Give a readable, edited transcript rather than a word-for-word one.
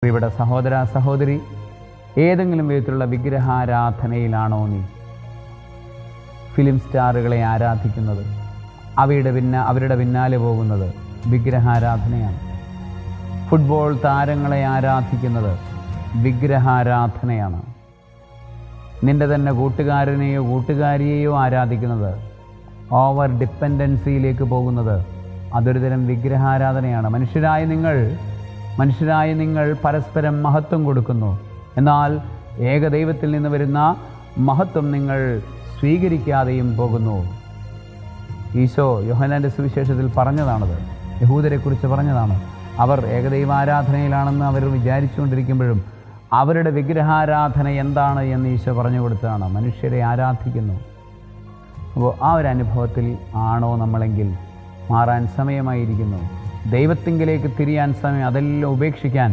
പ്രിയപ്പെട്ട സഹോദര സഹോദരി, ഏതെങ്കിലും വിധത്തിലുള്ള വിഗ്രഹാരാധനയിലാണോ നീ? ഫിലിം സ്റ്റാറുകളെ ആരാധിക്കുന്നത്, അവരുടെ പിന്നാലെ പോകുന്നത് വിഗ്രഹാരാധനയാണ്. ഫുട്ബോൾ താരങ്ങളെ ആരാധിക്കുന്നത് വിഗ്രഹാരാധനയാണ്. നിന്റെ തന്നെ കൂട്ടുകാരനെയോ കൂട്ടുകാരിയെയോ ആരാധിക്കുന്നത്, ഓവർ ഡിപ്പെൻഡൻസിയിലേക്ക് പോകുന്നത്, അതൊരു തരം വിഗ്രഹാരാധനയാണ്. മനുഷ്യരായ നിങ്ങൾ പരസ്പരം മഹത്വം കൊടുക്കുന്നു, എന്നാൽ ഏകദൈവത്തിൽ നിന്ന് വരുന്ന മഹത്വം നിങ്ങൾ സ്വീകരിക്കാതെയും പോകുന്നു. ഈശോ യോഹന്നാൻ്റെ സുവിശേഷത്തിൽ പറഞ്ഞതാണത്, യഹൂദരെക്കുറിച്ച് പറഞ്ഞതാണ്. അവർ ഏകദൈവാരാധനയിലാണെന്ന് അവർ വിചാരിച്ചുകൊണ്ടിരിക്കുമ്പോഴും അവരുടെ വിഗ്രഹാരാധന എന്താണ് എന്ന് ഈശോ പറഞ്ഞു കൊടുത്തതാണ്. മനുഷ്യരെ ആരാധിക്കുന്നു. അപ്പോൾ ആ ഒരു അനുഭവത്തിൽ ആണോ നമ്മളെങ്കിൽ മാറാൻ സമയമായിരിക്കുന്നു. ദൈവത്തിങ്കിലേക്ക് തിരിയാൻ സമയം, അതെല്ലാം ഉപേക്ഷിക്കാൻ